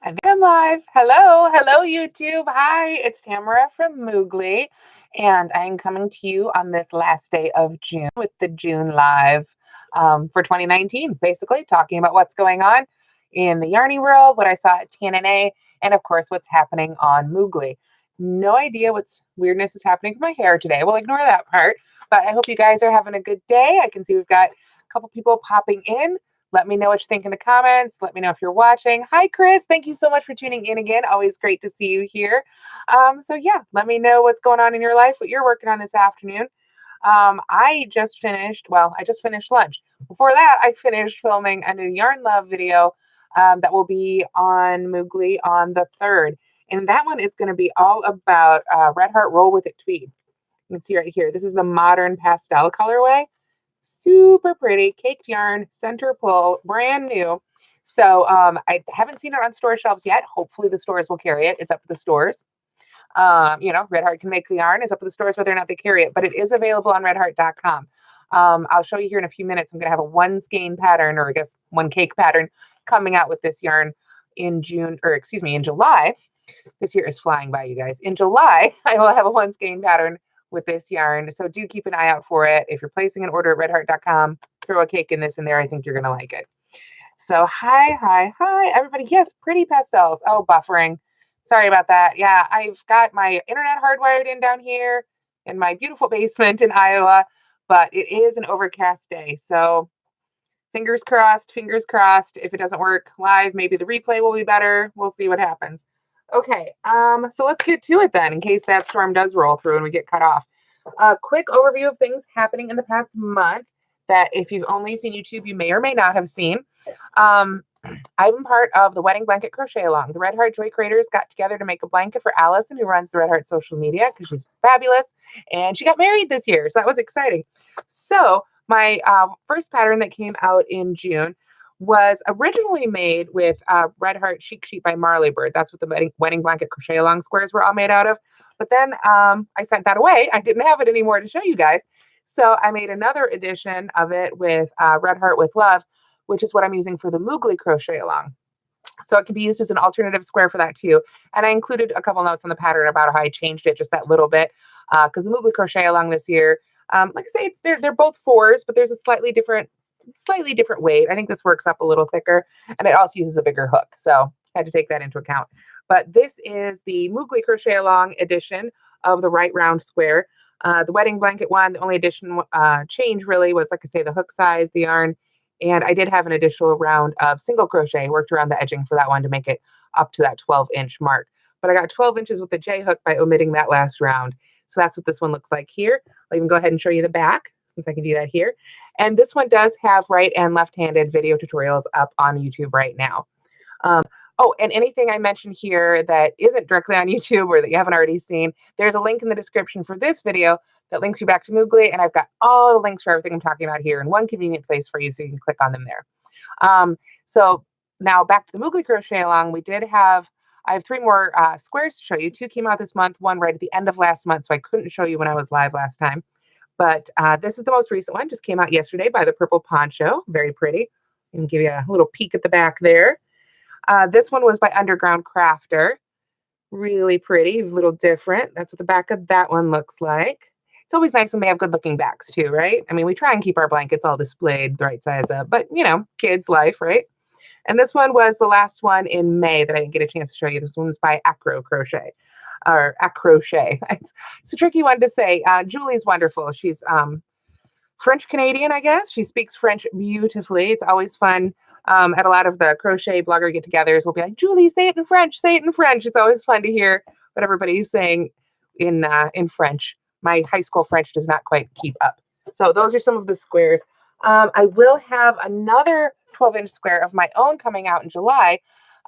I think I'm live. Hello, YouTube. Hi, it's Tamara from Moogly, and I'm coming to you on this last day of June with the June Live for 2019, basically talking about what's going on in the Yarny world, what I saw at TNA, and of course, what's happening on Moogly. No idea what's weirdness is happening with my hair today. We'll ignore that part, but I hope you guys are having a good day. I can see we've got a couple people popping in. Let me know what you think in the comments. Let me know if you're watching. Hi, Chris. Thank you so much for tuning in again. Always great to see you here. So yeah, let me know what's going on in your life, what you're working on this afternoon. I just finished lunch. Before that, I finished filming a new Yarn Love video that will be on Moogly on the 3rd. And that one is going to be all about Redheart Roll With It tweed. You can see right here. This is the modern pastel colorway. Super pretty caked yarn, center pull, brand new. So I haven't seen it on store shelves yet. Hopefully the stores will carry it. It's up to the stores. Redheart can make the yarn. It's up to the stores whether or not they carry it, but it is available on redheart.com. I'll show you here in a few minutes. I'm going to have a one skein pattern, or I guess one cake pattern, coming out with this yarn in July. This year is flying by, you guys. In July, I will have a one skein pattern with this yarn. So do keep an eye out for it. If you're placing an order at redheart.com, throw a cake in this in there. I think you're going to like it. So hi, everybody. Yes, pretty pastels. Oh, buffering. Sorry about that. Yeah, I've got my internet hardwired in down here in my beautiful basement in Iowa, but it is an overcast day. So fingers crossed, fingers crossed. If it doesn't work live, maybe the replay will be better. We'll see what happens. Okay, so let's get to it then, in case that storm does roll through and we get cut off. A quick overview of things happening in the past month that if you've only seen YouTube, you may or may not have seen. I'm part of the Wedding Blanket Crochet Along. The Redheart Joy Creators got together to make a blanket for Allison, who runs the Redheart social media, because she's fabulous, and she got married this year, so that was exciting. So my first pattern that came out in June was originally made with Redheart Chic Sheet by Marley Bird. That's what the wedding blanket crochet along squares were all made out of. But then I sent that away. I didn't have it anymore to show you guys. So I made another edition of it with Redheart with Love, which is what I'm using for the Moogly crochet along. So it can be used as an alternative square for that too. And I included a couple notes on the pattern about how I changed it just that little bit, because the Moogly crochet along this year, like I say, they're both 4s, but there's a slightly different weight. I think this works up a little thicker, and it also uses a bigger hook. So I had to take that into account. But this is the Moogly crochet along edition of the right round square. The wedding blanket one, the only addition change really was, like I say, the hook size, the yarn. And I did have an additional round of single crochet, worked around the edging for that one to make it up to that 12-inch mark. But I got 12 inches with the J hook by omitting that last round. So that's what this one looks like here. I'll even go ahead and show you the back, since I can do that here. And this one does have right and left-handed video tutorials up on YouTube right now. Oh, and anything I mentioned here that isn't directly on YouTube or that you haven't already seen, there's a link in the description for this video that links you back to Moogly, and I've got all the links for everything I'm talking about here in one convenient place for you, so you can click on them there. So now back to the Moogly crochet along. I have 3 more squares to show you. 2 came out this month, 1 right at the end of last month, so I couldn't show you when I was live last time. But this is the most recent one, just came out yesterday by the Purple Poncho. Very pretty. I can give you a little peek at the back there. This one was by Underground Crafter. Really pretty, a little different. That's what the back of that one looks like. It's always nice when they have good looking backs too, right? I mean, we try and keep our blankets all displayed the right size up, but you know, kids' life, right? And this one was the last one in May that I didn't get a chance to show you. This one's by Acro Crochet. Or Accrochet. It's a tricky one to say. Julie's wonderful. She's French Canadian, I guess. She speaks French beautifully. It's always fun. At a lot of the crochet blogger get-togethers, we'll be like, Julie, say it in French. Say it in French. It's always fun to hear what everybody's saying in French. My high school French does not quite keep up. So those are some of the squares. I will have another 12-inch square of my own coming out in July.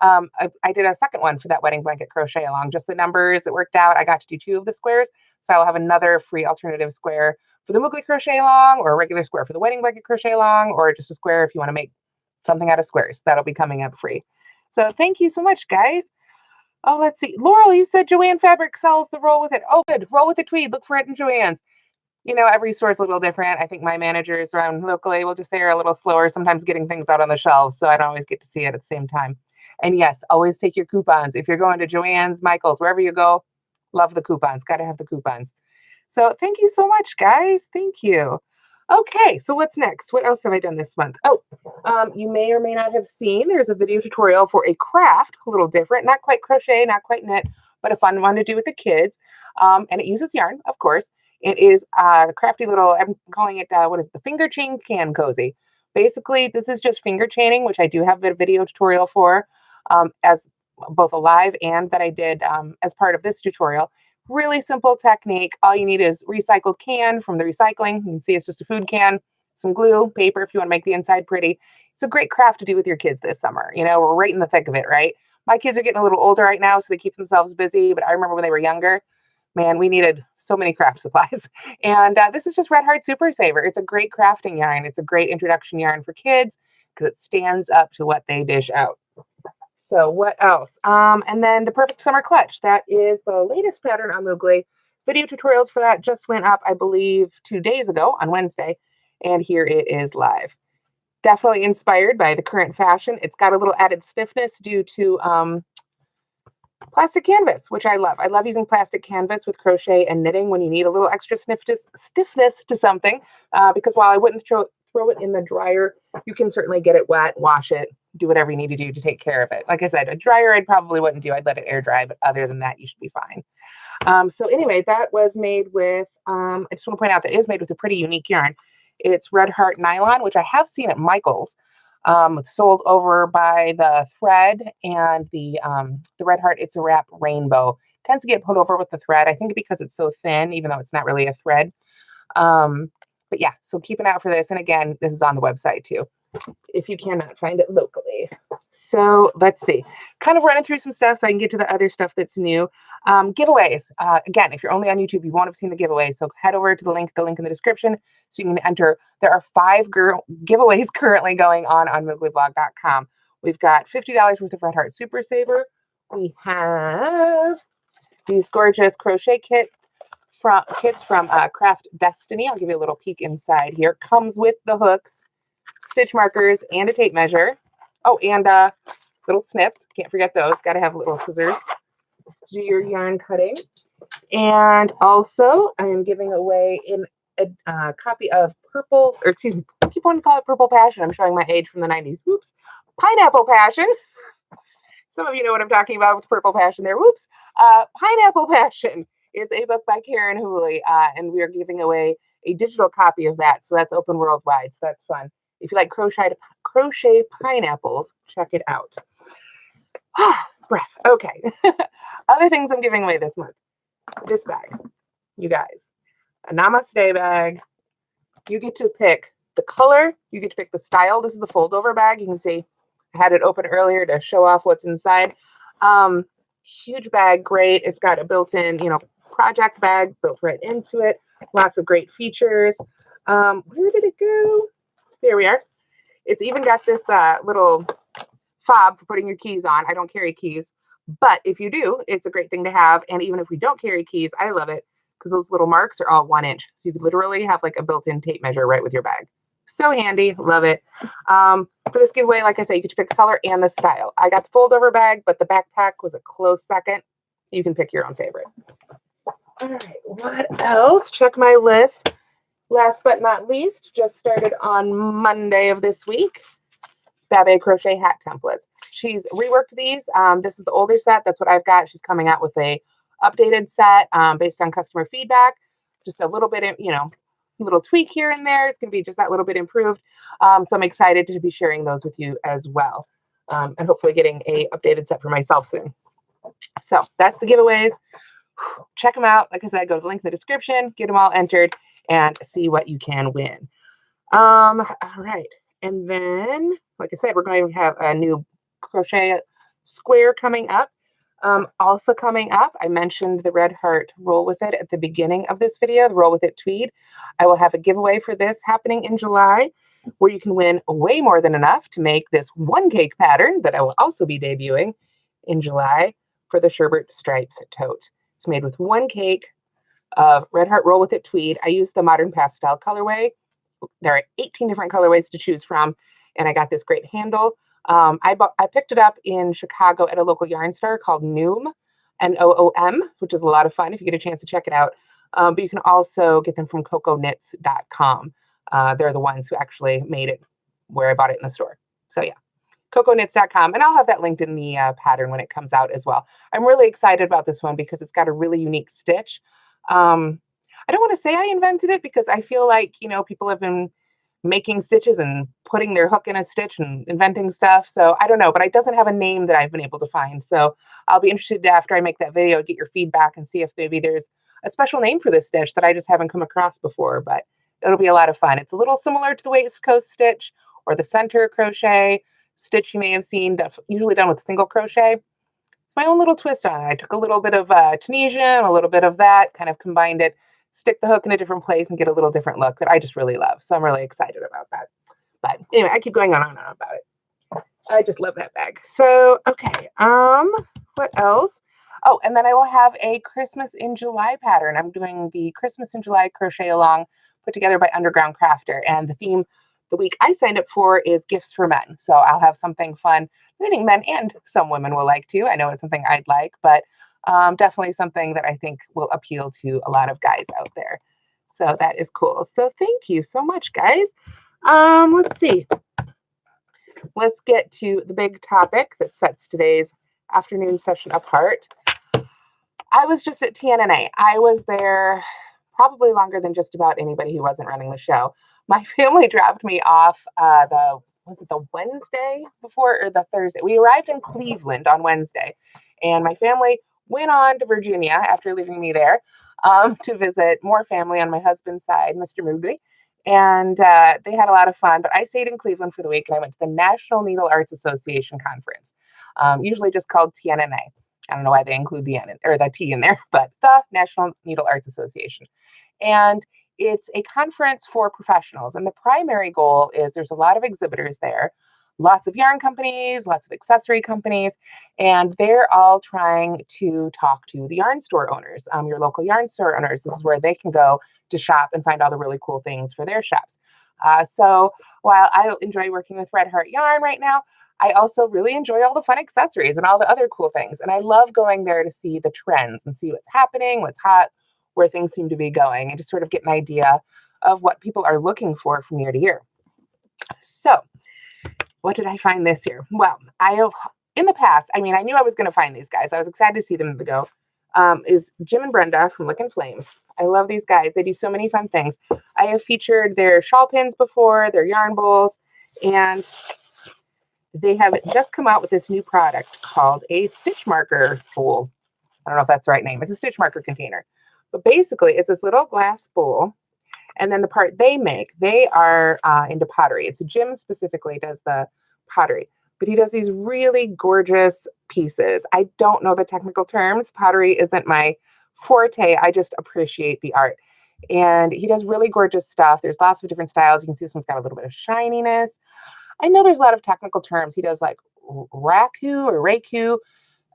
I did a second one for that wedding blanket crochet along. Just the numbers, it worked out. I got to do 2 of the squares. So I'll have another free alternative square for the Moogly crochet along, or a regular square for the wedding blanket crochet along, or just a square if you want to make something out of squares. That'll be coming up free. So thank you so much, guys. Oh, let's see. Laurel, you said Joanne Fabric sells the roll with it. Oh, good. Roll with the tweed. Look for it in Joanne's. You know, every store is a little different. I think my managers around locally will just say are a little slower, sometimes getting things out on the shelves, so I don't always get to see it at the same time. And yes, always take your coupons. If you're going to Joann's, Michael's, wherever you go, love the coupons. Got to have the coupons. So thank you so much, guys. Thank you. Okay, so what's next? What else have I done this month? Oh, you may or may not have seen there's a video tutorial for a craft, a little different, not quite crochet, not quite knit, but a fun one to do with the kids. And it uses yarn, of course. It is a crafty little, I'm calling it, what is it, the finger chain can cozy. Basically, this is just finger chaining, which I do have a video tutorial for, as both a live and that I did as part of this tutorial. Really simple technique. All you need is recycled can from the recycling. You can see it's just a food can, some glue, paper if you want to make the inside pretty. It's a great craft to do with your kids this summer. You know, we're right in the thick of it, right? My kids are getting a little older right now, so they keep themselves busy. But I remember when they were younger, man, we needed so many craft supplies. And this is just Redheart Super Saver. It's a great crafting yarn. It's a great introduction yarn for kids because it stands up to what they dish out. So what else? And then the Perfect Summer Clutch. That is the latest pattern on Moogly. Video tutorials for that just went up, I believe, 2 days ago on Wednesday. And here it is live. Definitely inspired by the current fashion. It's got a little added stiffness due to plastic canvas, which I love. I love using plastic canvas with crochet and knitting when you need a little extra stiffness to something. Because while I wouldn't throw it in the dryer, you can certainly get it wet, wash it, do whatever you need to do to take care of it. Like I said, a dryer I probably wouldn't do. I'd let it air dry, but other than that, you should be fine. So anyway, that was made with, I just want to point out that it is made with a pretty unique yarn. It's Redheart Nylon, which I have seen at Michael's, sold over by the thread and the Redheart It's a Wrap Rainbow. Tends to get put over with the thread, I think because it's so thin, even though it's not really a thread. But yeah, so keep an eye out for this. And again, this is on the website too, if you cannot find it locally. So let's see, kind of running through some stuff so I can get to the other stuff that's new. Giveaways. Again, if you're only on YouTube, you won't have seen the giveaways. So head over to the link in the description so you can enter. There are 5 giveaways currently going on mooglyblog.com. We've got $50 worth of Redheart Super Saver. We have these gorgeous crochet kits from Kraft Destiny. I'll give you a little peek inside here. Comes with the hooks, stitch markers, and a tape measure. Oh, and little snips. Can't forget those. Got to have little scissors to do your yarn cutting. And also, I am giving away a copy of Purple, or excuse me, I keep wanting to call it Purple Passion. I'm showing my age from the 90s. Whoops. Pineapple Passion. Some of you know what I'm talking about with Purple Passion there. Whoops. Pineapple Passion is a book by Karen Hooley, and we are giving away a digital copy of that. So that's open worldwide. So that's fun. If you like crochet pineapples, check it out. Breath. Okay. Other things I'm giving away this month. This bag, you guys. A Namaste bag. You get to pick the color. You get to pick the style. This is the fold over bag. You can see I had it open earlier to show off what's inside. Huge bag. Great. It's got a built-in, project bag built right into it. Lots of great features. Where did it go? There we are. It's even got this little fob for putting your keys on. I don't carry keys, but if you do, it's a great thing to have. And even if we don't carry keys, I love it because those little marks are all 1 inch. So you could literally have like a built-in tape measure right with your bag. So handy. Love it. For this giveaway, like I said, you get to pick the color and the style. I got the fold over bag, but the backpack was a close second. You can pick your own favorite. All right. What else? Check my list. Last but not least, just started on Monday of this week, Babe Crochet Hat Templates. She's reworked these. This is the older set. That's what I've got. She's coming out with a updated set based on customer feedback. Just a little bit, little tweak here and there. It's going to be just that little bit improved. So I'm excited to be sharing those with you as well. And hopefully getting a updated set for myself soon. So that's the giveaways. Check them out. Like I said, go to the link in the description, get them all entered, and see what you can win. All right. And then, like I said, we're going to have a new crochet square coming up. Also coming up, I mentioned the Redheart Roll With It at the beginning of this video, the Roll With It Tweed. I will have a giveaway for this happening in July, where you can win way more than enough to make this one cake pattern that I will also be debuting in July for the Sherbert Stripes Tote. It's made with 1 cake of Redheart Roll With It Tweed. I use the Modern Pastel colorway. There are 18 different colorways to choose from, and I got this great handle I picked it up in Chicago at a local yarn store called Noom, Noom, which is a lot of fun if you get a chance to check it out. But you can also get them from cocoknits.com. They're the ones who actually made it where I bought it in the store. So yeah, cocoknits.com. And I'll have that linked in the pattern when it comes out as well. I'm really excited about this one because it's got a really unique stitch. I don't want to say I invented it because I feel like, people have been making stitches and putting their hook in a stitch and inventing stuff. So I don't know, but it doesn't have a name that I've been able to find. So I'll be interested to, after I make that video, get your feedback and see if maybe there's a special name for this stitch that I just haven't come across before, but it'll be a lot of fun. It's a little similar to the West Coast stitch or the center crochet stitch you may have seen, usually done with single crochet. It's my own little twist on it. I took a little bit of Tunisian, a little bit of that, kind of combined it, stick the hook in a different place and get a little different look that I just really love. So I'm really excited about that. But anyway, I keep going on and on about it. I just love that bag. So, okay. What else? Oh, and then I will have a Christmas in July pattern. I'm doing the Christmas in July crochet along put together by Underground Crafter. And the theme the week I signed up for is gifts for men. So I'll have something fun that I think men and some women will like too. I know it's something I'd like, but definitely something that I think will appeal to a lot of guys out there. So that is cool. So thank you so much, guys. Let's see. Let's get to the big topic that sets today's afternoon session apart. I was just at TNA. I was there probably longer than just about anybody who wasn't running the show. My family dropped me off was it the Wednesday before or the Thursday? We arrived in Cleveland on Wednesday, and my family went on to Virginia after leaving me there to visit more family on my husband's side, Mr. Moogly. And they had a lot of fun, but I stayed in Cleveland for the week and I went to the National Needle Arts Association conference, usually just called TNNA. I don't know why they include the N or the T in there, but the National Needle Arts Association. And it's a conference for professionals. And the primary goal is there's a lot of exhibitors there, lots of yarn companies, lots of accessory companies, and they're all trying to talk to the yarn store owners, your local yarn store owners. This is where they can go to shop and find all the really cool things for their shops. So while I enjoy working with Redheart Yarn right now, I also really enjoy all the fun accessories and all the other cool things. And I love going there to see the trends and see what's happening, what's hot, where things seem to be going, and just sort of get an idea of what people are looking for from year to year. So what did I find this year? Well, in the past, I knew I was going to find these guys. I was excited to see them go. Is Jim and Brenda from Lick and Flames. I love these guys. They do so many fun things. I have featured their shawl pins before, their yarn bowls, and they have just come out with this new product called a stitch marker bowl. I don't know if that's the right name. It's a stitch marker container. But basically, it's this little glass bowl. And then the part they make, they are into pottery. It's Jim specifically does the pottery. But he does these really gorgeous pieces. I don't know the technical terms. Pottery isn't my forte. I just appreciate the art. And he does really gorgeous stuff. There's lots of different styles. You can see this one's got a little bit of shininess. I know there's a lot of technical terms. He does like raku or reiku.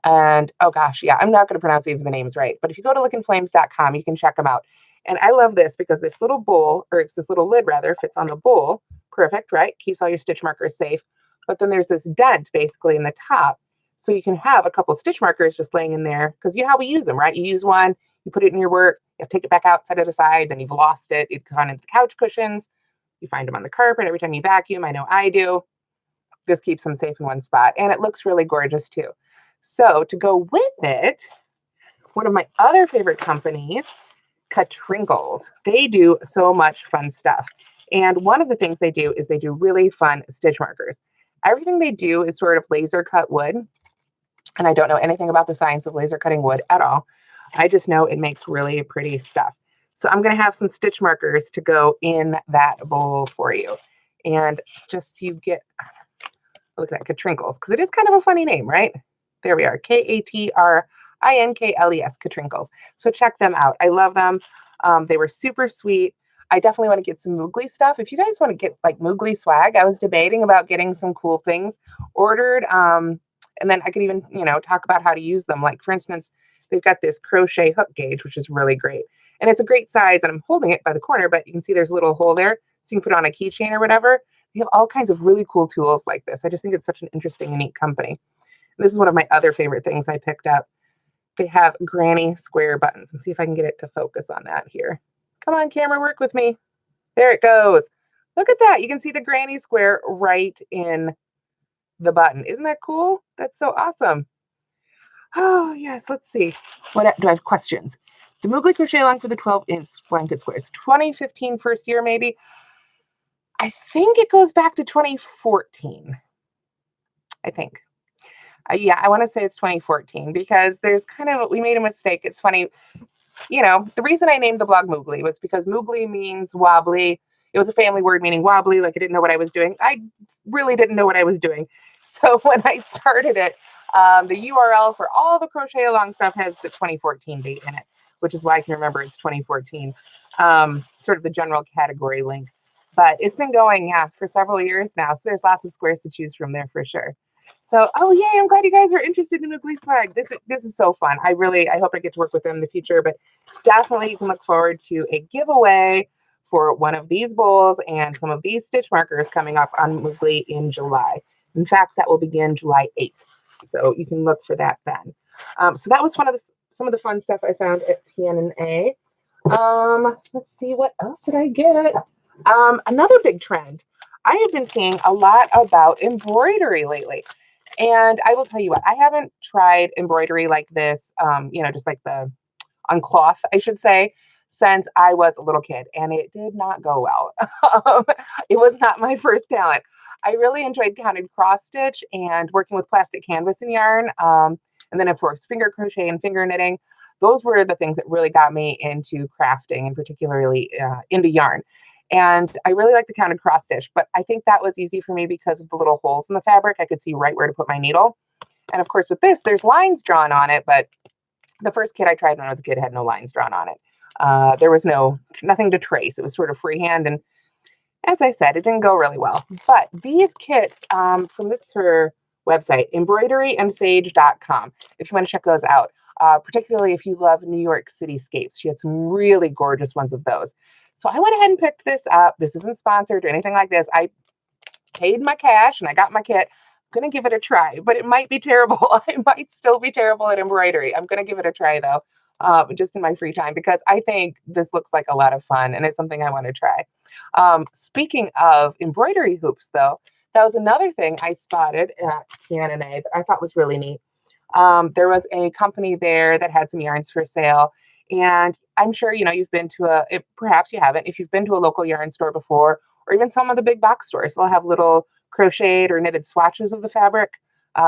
And oh gosh, yeah, I'm not going to pronounce even the names right. But if you go to lickandflames.com, you can check them out. And I love this because this little bowl, or it's this little lid rather, fits on the bowl. Perfect, right? Keeps all your stitch markers safe. But then there's this dent basically in the top. So you can have a couple of stitch markers just laying in there because you know how we use them, right? You use one, you put it in your work, you have to take it back out, set it aside, then you've lost it. It's gone into the couch cushions. You find them on the carpet every time you vacuum. I know I do. This keeps them safe in one spot. And it looks really gorgeous too. So to go with it, one of my other favorite companies, Wrinkles. They do so much fun stuff. And one of the things they do is they do really fun stitch markers. Everything they do is sort of laser cut wood. And I don't know anything about the science of laser cutting wood at all. I just know it makes really pretty stuff. So I'm going to have some stitch markers to go in that bowl for you. And just so you get, look at that, Wrinkles, because it is kind of a funny name, right? There we are, Katrinkles, Wrinkles. So check them out. I love them. They were super sweet. I definitely want to get some Moogly stuff. If you guys want to get like Moogly swag, I was debating about getting some cool things ordered. And then I could even, talk about how to use them. Like for instance, they've got this crochet hook gauge, which is really great. And it's a great size. And I'm holding it by the corner, but you can see there's a little hole there. So you can put on a keychain or whatever. They have all kinds of really cool tools like this. I just think it's such an interesting and neat company. This is one of my other favorite things I picked up. They have granny square buttons. Let's see if I can get it to focus on that here. Come on, camera, work with me. There it goes. Look at that. You can see the granny square right in the button. Isn't that cool? That's so awesome. Oh, yes. Let's see. What do I have questions? The Moogly crochet along for the 12-inch blanket squares. 2015 first year, maybe. I think it goes back to 2014. I think. Yeah, I want to say it's 2014 because there's we made a mistake. It's funny. The reason I named the blog Moogly was because Moogly means wobbly. It was a family word meaning wobbly, like I didn't know what I was doing. I really didn't know what I was doing. So when I started it, the URL for all the crochet along stuff has the 2014 date in it, which is why I can remember it's 2014, sort of the general category link. But it's been going, yeah, for several years now. So there's lots of squares to choose from there for sure. So, oh yay, I'm glad you guys are interested in Moogly swag. This is so fun. I hope I get to work with them in the future, but definitely you can look forward to a giveaway for one of these bowls and some of these stitch markers coming up on Moogly in July. In fact, that will begin July 8th. So you can look for that then. So that was some of the fun stuff I found at TNA. Let's see, what else did I get? Another big trend. I have been seeing a lot about embroidery lately. And I will tell you what, I haven't tried embroidery like this, just like on cloth, I should say, since I was a little kid, and it did not go well. It was not my first talent. I really enjoyed counted cross stitch and working with plastic canvas and yarn. And then of course, finger crochet and finger knitting. Those were the things that really got me into crafting and particularly into yarn. And I really like the counted cross stitch, but I think that was easy for me because of the little holes in the fabric. I could see right where to put my needle. And of course with this, there's lines drawn on it, but the first kit I tried when I was a kid had no lines drawn on it. There was nothing to trace. It was sort of freehand. And as I said, it didn't go really well. But these kits from her website, embroideryandsage.com, if you want to check those out, particularly if you love New York cityscapes. She had some really gorgeous ones of those. So I went ahead and picked this up. This isn't sponsored or anything like this. I paid my cash and I got my kit. I'm going to give it a try, but it might be terrible. I might still be terrible at embroidery. I'm going to give it a try though, just in my free time, because I think this looks like a lot of fun and it's something I want to try. Speaking of embroidery hoops though, that was another thing I spotted at TNA that I thought was really neat. There was a company there that had some yarns for sale. And I'm sure, you've been to perhaps you haven't, if you've been to a local yarn store before, or even some of the big box stores, they'll have little crocheted or knitted swatches of the fabric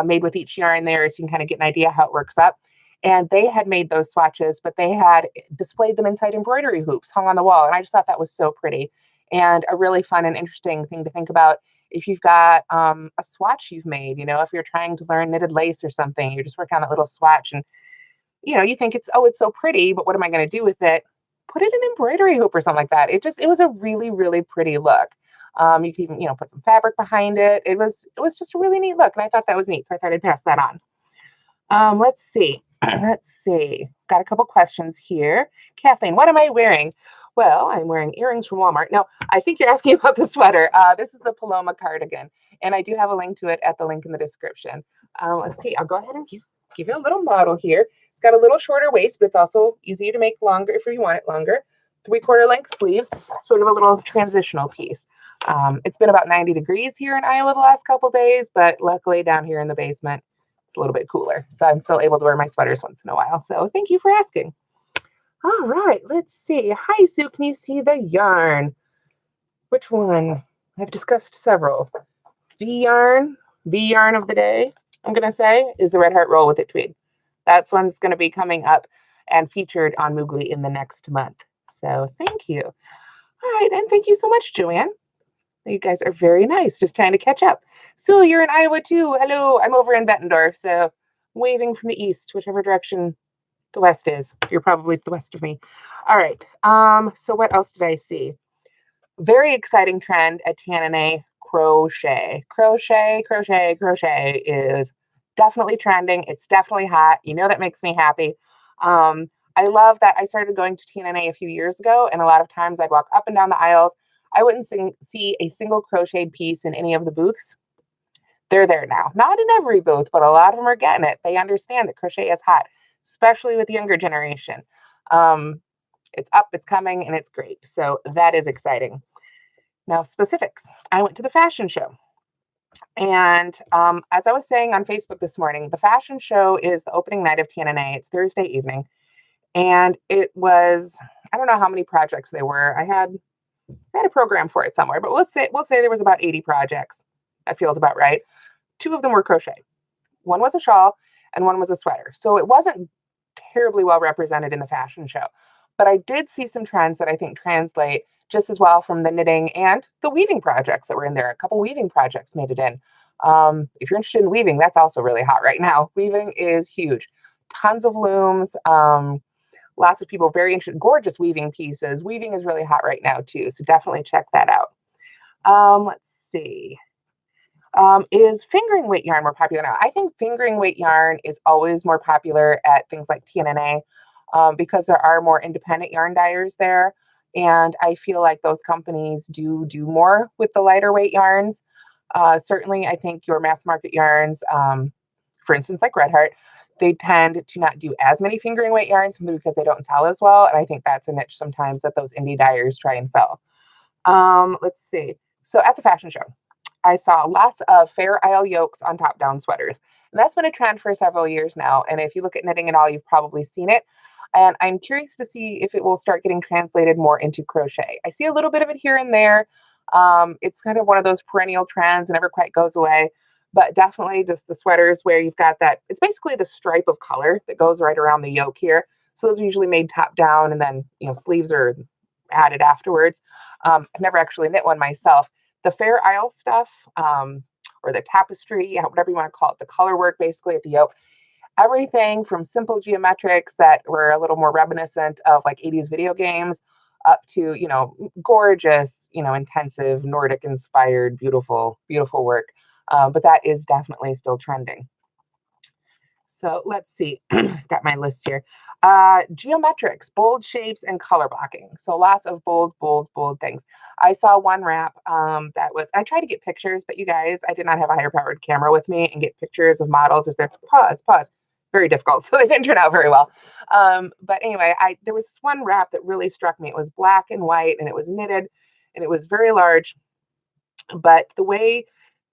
made with each yarn there, so you can kind of get an idea how it works up. And they had made those swatches, but they had displayed them inside embroidery hoops hung on the wall. And I just thought that was so pretty and a really fun and interesting thing to think about. If you've got a swatch you've made, if you're trying to learn knitted lace or something, you're just working on that little swatch and you think it's so pretty, but what am I going to do with it? Put it in embroidery hoop or something like that. It was a really, really pretty look. You can even, put some fabric behind it. It was just a really neat look. And I thought that was neat. So I thought I'd pass that on. Let's see. Got a couple questions here. Kathleen, what am I wearing? Well, I'm wearing earrings from Walmart. Now, I think you're asking about the sweater. This is the Paloma Cardigan. And I do have a link to it at the link in the description. Let's see. I'll go ahead and give you a little model here. It's got a little shorter waist, but it's also easier to make longer if you want it longer. 3/4 length sleeves, sort of a little transitional piece. It's been about 90 degrees here in Iowa the last couple days, but luckily down here in the basement, it's a little bit cooler. So I'm still able to wear my sweaters once in a while. So thank you for asking. All right, let's see. Hi, Sue. Can you see the yarn? Which one? I've discussed several. The yarn of the day, I'm going to say, is the Redheart Roll with It Tweed. That's one's going to be coming up and featured on Moogly in the next month. So thank you. All right, and thank you so much, Joanne. You guys are very nice. Just trying to catch up. Sue, you're in Iowa too. Hello, I'm over in Bettendorf. So waving from the east, whichever direction the west is. You're probably to the west of me. All right. So what else did I see? Very exciting trend at TNA, crochet. Crochet is definitely trending. It's definitely hot. That makes me happy. I love that I started going to TNA a few years ago, and a lot of times I'd walk up and down the aisles. I wouldn't see a single crocheted piece in any of the booths. They're there now. Not in every booth, but a lot of them are getting it. They understand that crochet is hot, especially with the younger generation. Um, it's up, it's coming, and it's great. So that is exciting. Now, specifics. I went to the fashion show. And as I was saying on Facebook this morning, the fashion show is the opening night of TNA. It's Thursday evening. And it was, I don't know how many projects there were. I had a program for it somewhere, but we'll say there was about 80 projects. That feels about right. 2 of them were crochet. One was a shawl and one was a sweater. So it wasn't terribly well represented in the fashion show. But I did see some trends that I think translate just as well from the knitting and the weaving projects that were in there. A couple weaving projects made it in. If you're interested in weaving, that's also really hot right now. Weaving is huge. Tons of looms. Lots of people very interested. Gorgeous weaving pieces. Weaving is really hot right now too. So definitely check that out. Let's see. Is fingering weight yarn more popular now? I think fingering weight yarn is always more popular at things like TNA because there are more independent yarn dyers there. And I feel like those companies do more with the lighter weight yarns. Certainly, I think your mass market yarns, for instance, like Redheart, they tend to not do as many fingering weight yarns simply because they don't sell as well. And I think that's a niche sometimes that those indie dyers try and fill. Let's see. So at the fashion show, I saw lots of Fair Isle yokes on top-down sweaters. And that's been a trend for several years now. And if you look at Knitting It All, you've probably seen it. And I'm curious to see if it will start getting translated more into crochet. I see a little bit of it here and there. It's kind of one of those perennial trends and never quite goes away. But definitely just the sweaters where you've got that, it's basically the stripe of color that goes right around the yoke here. So those are usually made top down and then, sleeves are added afterwards. I've never actually knit one myself. The Fair Isle stuff, or the tapestry, whatever you want to call it, the color work basically at the yoke, everything from simple geometrics that were a little more reminiscent of like 80s video games up to, gorgeous, intensive, Nordic inspired, beautiful, beautiful work. But that is definitely still trending. So let's see, got my list here. Geometrics, bold shapes, and color blocking. So lots of bold, bold, bold things. I saw one wrap that was, I tried to get pictures, but you guys, I did not have a higher powered camera with me and get pictures of models as they're pause. Very difficult. So they didn't turn out very well. But anyway, there was this one wrap that really struck me. It was black and white and it was knitted and it was very large. But the way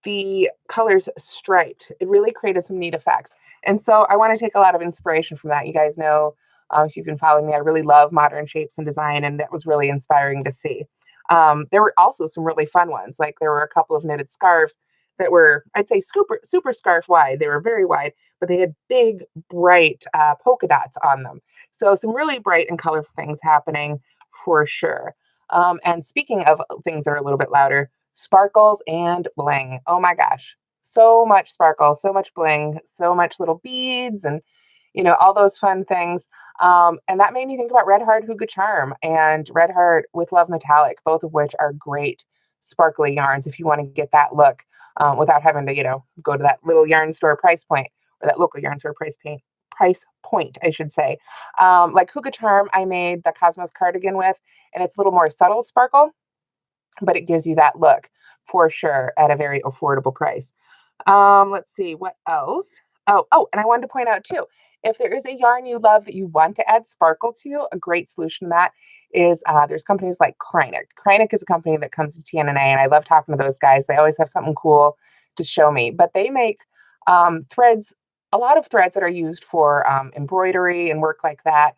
the colors striped, it really created some neat effects. And so I want to take a lot of inspiration from that. You guys know, if you've been following me, I really love modern shapes and design, and that was really inspiring to see. There were also some really fun ones. Like there were a couple of knitted scarves that were, I'd say, super scarf wide. They were very wide, but they had big, bright polka dots on them. So some really bright and colorful things happening for sure. And speaking of things that are a little bit louder, sparkles and bling. Oh my gosh. So much sparkle, so much bling, so much little beads and, all those fun things. And that made me think about Redheart Hygge Charm and Redheart with Love Metallic, both of which are great sparkly yarns if you want to get that look without having to, go to that little yarn store price point or that local yarn store price point, I should say. Like Hygge Charm, I made the Paloma Cardigan with, and it's a little more subtle sparkle, but it gives you that look for sure at a very affordable price. Let's see what else. And I wanted to point out too, if there is a yarn you love that you want to add sparkle to, a great solution to that is there's companies like Kreinik. Kreinik is a company that comes to TNA, and I love talking to those guys. They always have something cool to show me, but they make threads, a lot of threads that are used for embroidery and work like that.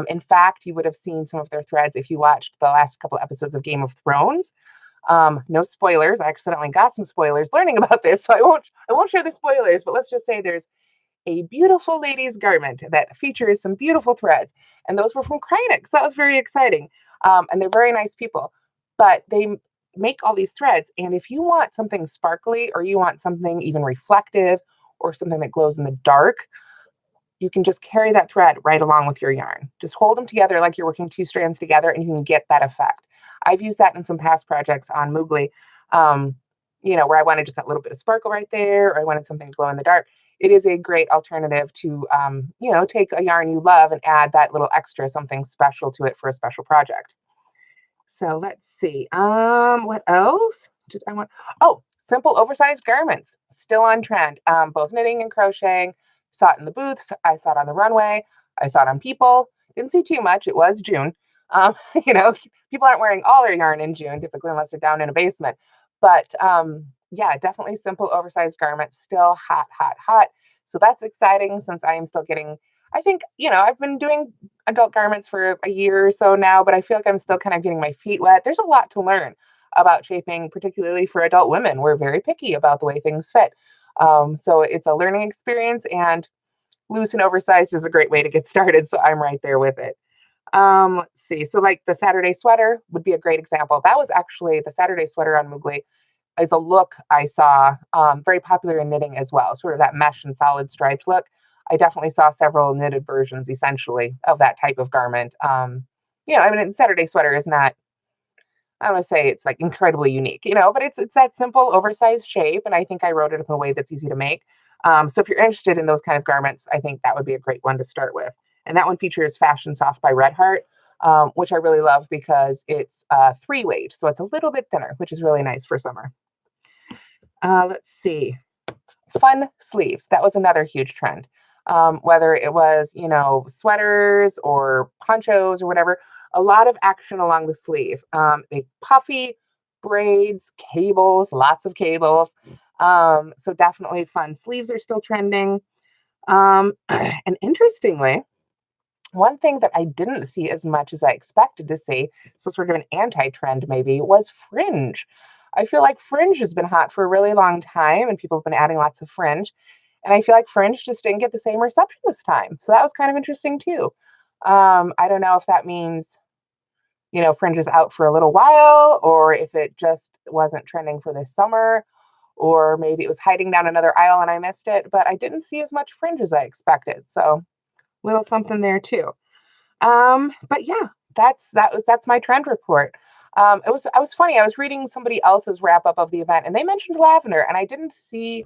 In fact, you would have seen some of their threads if you watched the last couple episodes of Game of Thrones. No spoilers. I accidentally got some spoilers learning about this, so I won't share the spoilers, but let's just say there's a beautiful lady's garment that features some beautiful threads, and those were from Kreinik, so that was very exciting. And they're very nice people, but they make all these threads, and if you want something sparkly or you want something even reflective or something that glows in the dark, you can just carry that thread right along with your yarn. Just hold them together like you're working 2 strands together, and you can get that effect. I've used that in some past projects on Moogly, where I wanted just that little bit of sparkle right there, or I wanted something to glow in the dark. It is a great alternative to, take a yarn you love and add that little extra something special to it for a special project. So let's see. What else did I want? Oh, simple oversized garments, still on trend. Both knitting and crocheting. Saw it in the booths. I saw it on the runway. I saw it on people. Didn't see too much. It was June. Um, you know, people aren't wearing all their yarn in June typically unless they're down in a basement. But yeah, definitely simple oversized garments, still hot, hot, hot. So that's exciting since I am still getting. I think, I've been doing adult garments for a year or so now, but I feel like I'm still kind of getting my feet wet. There's a lot to learn about shaping, particularly for adult women. We're very picky about the way things fit. So it's a learning experience, and loose and oversized is a great way to get started. So I'm right there with it. Let's see. So like the Saturday sweater would be a great example. That was actually the Saturday sweater on Moogly is a look I saw very popular in knitting as well, sort of that mesh and solid striped look. I definitely saw several knitted versions essentially of that type of garment. I mean, Saturday sweater is not, I don't want to say it's like incredibly unique, but it's that simple oversized shape. And I think I wrote it up in a way that's easy to make. So if you're interested in those kind of garments, I think that would be a great one to start with. And that one features Fashion Soft by Redheart, which I really love because it's 3-weight. So it's a little bit thinner, which is really nice for summer. Let's see. Fun sleeves. That was another huge trend. Whether it was, sweaters or ponchos or whatever, a lot of action along the sleeve. Big puffy braids, cables, lots of cables. So definitely fun. Sleeves are still trending. And interestingly, one thing that I didn't see as much as I expected to see, so sort of an anti-trend maybe, was fringe. I feel like fringe has been hot for a really long time and people have been adding lots of fringe. And I feel like fringe just didn't get the same reception this time. So that was kind of interesting too. I don't know if that means, fringe is out for a little while, or if it just wasn't trending for this summer, or maybe it was hiding down another aisle and I missed it, but I didn't see as much fringe as I expected. So little something there too. But yeah, that's my trend report. I was funny. I was reading somebody else's wrap up of the event, and they mentioned lavender, and I didn't see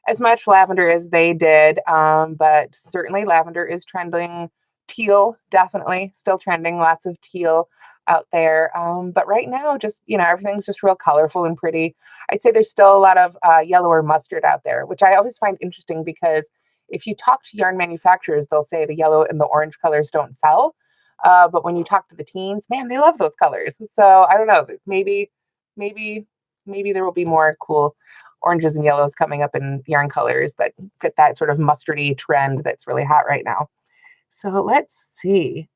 as much lavender as they did. But certainly lavender is trending. Teal definitely still trending. Lots of teal out there. But right now, just everything's just real colorful and pretty. I'd say there's still a lot of yellow or mustard out there, which I always find interesting because if you talk to yarn manufacturers, they'll say the yellow and the orange colors don't sell. But when you talk to the teens, man, they love those colors. So I don't know. Maybe, maybe there will be more cool oranges and yellows coming up in yarn colors that fit that sort of mustardy trend that's really hot right now. So let's see.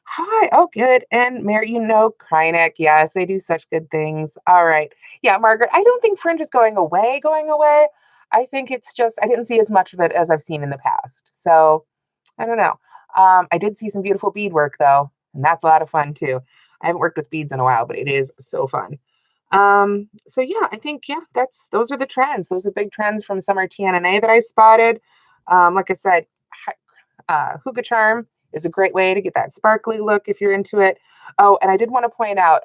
Hi. Oh, good. And Mary, Krynick. Yes, they do such good things. All right. Yeah, Margaret, I don't think fringe is going away, going away. I think it's just, I didn't see as much of it as I've seen in the past. So I don't know. I did see some beautiful beadwork though, and that's a lot of fun too. I haven't worked with beads in a while, but it is so fun. So yeah, I think, yeah, those are the trends. Those are big trends from summer TNA that I spotted. Like I said, hookah charm is a great way to get that sparkly look if you're into it. Oh, and I did want to point out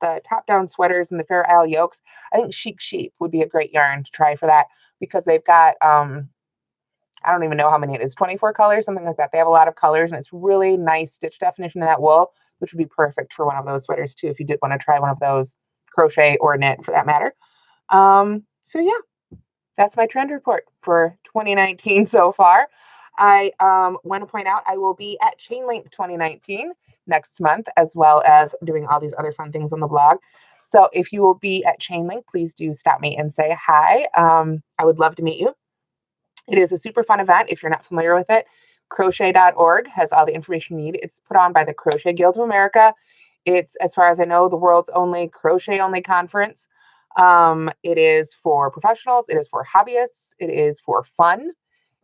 the top-down sweaters and the Fair Isle yokes. I think Chic Sheep would be a great yarn to try for that because they've got I don't even know how many it is, 24 colors, something like that. They have a lot of colors and it's really nice stitch definition in that wool, which would be perfect for one of those sweaters too if you did want to try one of those, crochet or knit for that matter. So yeah, that's my trend report for 2019 so far. I want to point out I will be at Chainlink 2019 next month, as well as doing all these other fun things on the blog. So if you will be at Chainlink, please do stop me and say hi. I would love to meet you. It is a super fun event if you're not familiar with it. Crochet.org has all the information you need. It's put on by the Crochet Guild of America. It's, as far as I know, the world's only crochet-only conference. It is for professionals. It is for hobbyists. It is for fun.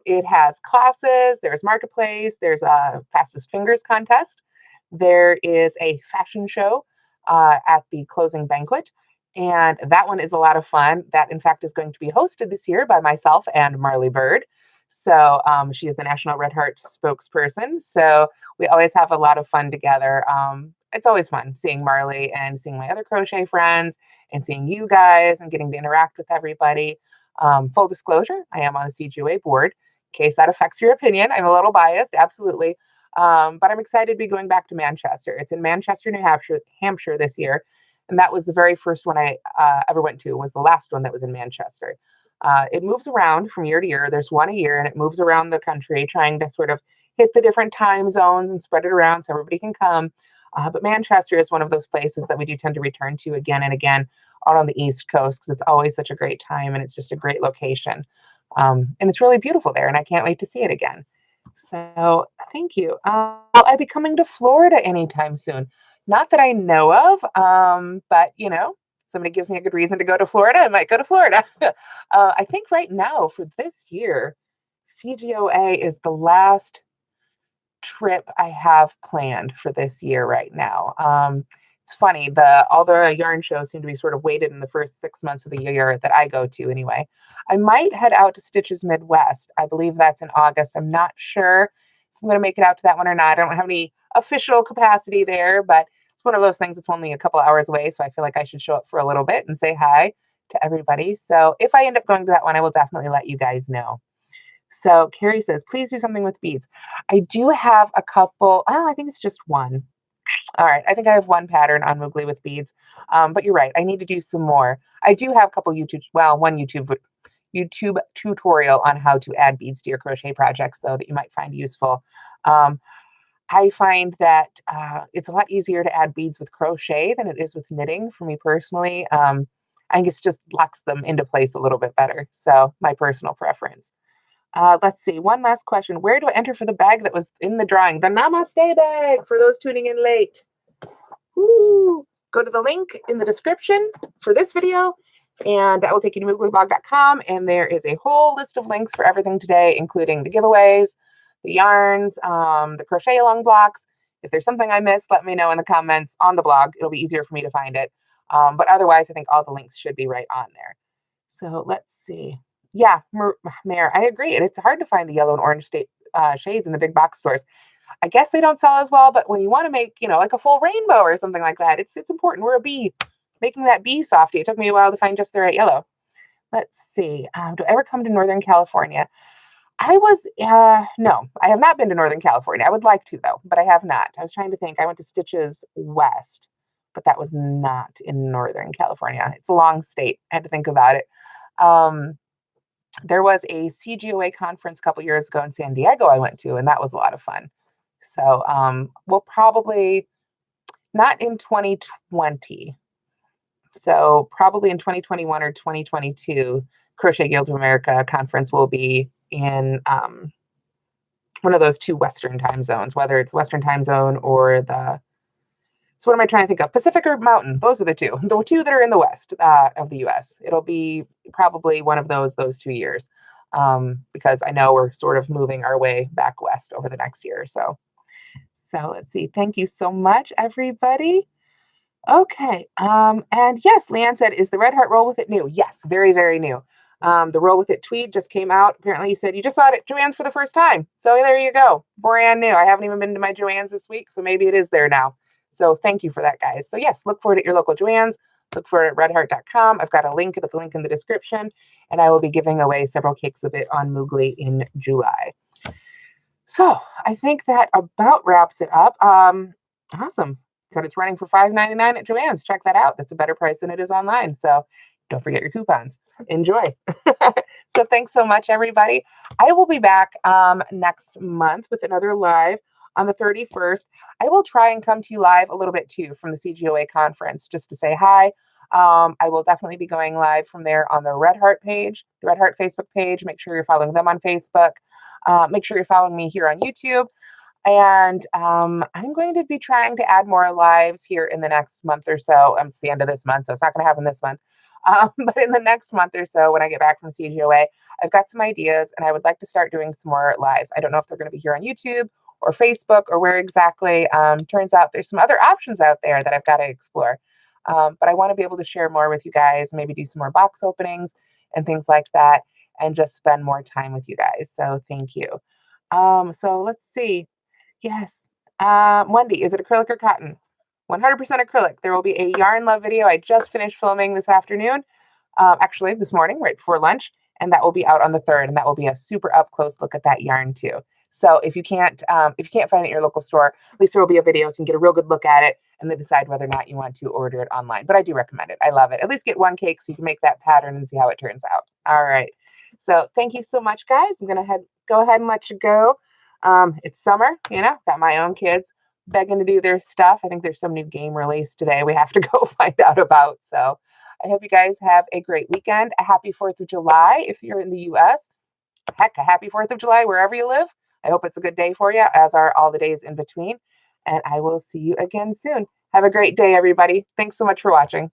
It has classes. There's marketplace. There's a fastest fingers contest. There is a fashion show at the closing banquet. And that one is a lot of fun. That, in fact, is going to be hosted this year by myself and Marley Bird. So she is the National Redheart spokesperson. So we always have a lot of fun together. It's always fun seeing Marley and seeing my other crochet friends and seeing you guys and getting to interact with everybody. Full disclosure, I am on the CGOA board. In case that affects your opinion, I'm a little biased, absolutely. But I'm excited to be going back to Manchester. It's in Manchester, New Hampshire this year. And that was the very first one I ever went to, was the last one that was in Manchester. It moves around from year to year. There's one a year, and it moves around the country, trying to sort of hit the different time zones and spread it around so everybody can come. But Manchester is one of those places that we do tend to return to again and again out on the East Coast, because it's always such a great time and it's just a great location. And it's really beautiful there, and I can't wait to see it again. So thank you. Will I be coming to Florida anytime soon? Not that I know of, but somebody gives me a good reason to go to Florida, I might go to Florida. I think right now for this year, CGOA is the last trip I have planned for this year right now. It's funny, all the yarn shows seem to be sort of weighted in the first 6 months of the year that I go to anyway. I might head out to Stitches Midwest. I believe that's in August. I'm not sure if I'm going to make it out to that one or not. I don't have any official capacity there, but it's one of those things that's only a couple hours away, so I feel like I should show up for a little bit and say hi to everybody. So if I end up going to that one, I will definitely let you guys know. So Carrie says, please do something with beads. I do have a couple. Oh, I think it's just one. All right. I think I have one pattern on Moogly with beads. But you're right. I need to do some more. I do have a couple one YouTube tutorial on how to add beads to your crochet projects, though, that you might find useful. I find that it's a lot easier to add beads with crochet than it is with knitting for me personally. I think it's just locks them into place a little bit better. So my personal preference. Let's see. One last question. Where do I enter for the bag that was in the drawing? The Namaste bag for those tuning in late. Woo. Go to the link in the description for this video, and that will take you to mooglyblog.com. And there is a whole list of links for everything today, including the giveaways, the yarns, the crochet along blocks. If there's something I missed, let me know in the comments on the blog. It'll be easier for me to find it. But otherwise, I think all the links should be right on there. So let's see. Yeah, Mare, I agree. And it's hard to find the yellow and orange shades in the big box stores. I guess they don't sell as well, but when you want to make, like a full rainbow or something like that, it's important. We're a bee. Making that bee softy, it took me a while to find just the right yellow. Let's see. Do I ever come to Northern California? No, I have not been to Northern California. I would like to, though, but I have not. I was trying to think. I went to Stitches West, but that was not in Northern California. It's a long state. I had to think about it. There was a CGOA conference a couple years ago in San Diego I went to, and that was a lot of fun. So we'll probably not in 2020. So probably in 2021 or 2022, Crochet Guild of America conference will be in one of those two Western time zones, whether it's Western time zone or so what am I trying to think of? Pacific or Mountain? Those are the two that are in the West of the U.S. It'll be probably one of those 2 years, because I know we're sort of moving our way back west over the next year or so. So let's see. Thank you so much, everybody. Okay. And yes, Leanne said, is the Redheart Roll With It new? Yes, very, very new. The Roll With It tweed just came out. Apparently you said you just saw it at Joann's for the first time. So there you go. Brand new. I haven't even been to my Joann's this week, so maybe it is there now. So thank you for that, guys. So yes, look for it at your local Joann's. Look for it at redheart.com. I've got a link at the link in the description, and I will be giving away several cakes of it on Moogly in July. So I think that about wraps it up. Awesome. But it's running for $5.99 at Joann's. Check that out. That's a better price than it is online. So don't forget your coupons. Enjoy. So thanks so much, everybody. I will be back next month with another live on the 31st. I will try and come to you live a little bit too from the CGOA conference just to say hi. I will definitely be going live from there on the Redheart page, the Redheart Facebook page. Make sure you're following them on Facebook. Make sure you're following me here on YouTube. And I'm going to be trying to add more lives here in the next month or so. It's the end of this month, so it's not going to happen this month. But in the next month or so, when I get back from CGOA, I've got some ideas, and I would like to start doing some more lives. I don't know if they're going to be here on YouTube or Facebook or where exactly. Turns out there's some other options out there that I've got to explore. But I want to be able to share more with you guys, maybe do some more box openings and things like that, and just spend more time with you guys. So thank you. So let's see. Yes. Wendy, is it acrylic or cotton? 100% acrylic. There will be a Yarn Love video I just finished filming this afternoon, actually this morning, right before lunch, and that will be out on the 3rd, and that will be a super up close look at that yarn too. So if you can't find it at your local store, at least there will be a video so you can get a real good look at it and then decide whether or not you want to order it online. But I do recommend it. I love it. At least get one cake so you can make that pattern and see how it turns out. All right. So thank you so much, guys. I'm gonna go ahead and let you go. It's summer, got my own kids begging to do their stuff. I think there's some new game release today we have to go find out about. So I hope you guys have a great weekend. A happy 4th of July if you're in the US. Heck, a happy 4th of July wherever you live. I hope it's a good day for you, as are all the days in between. And I will see you again soon. Have a great day, everybody. Thanks so much for watching.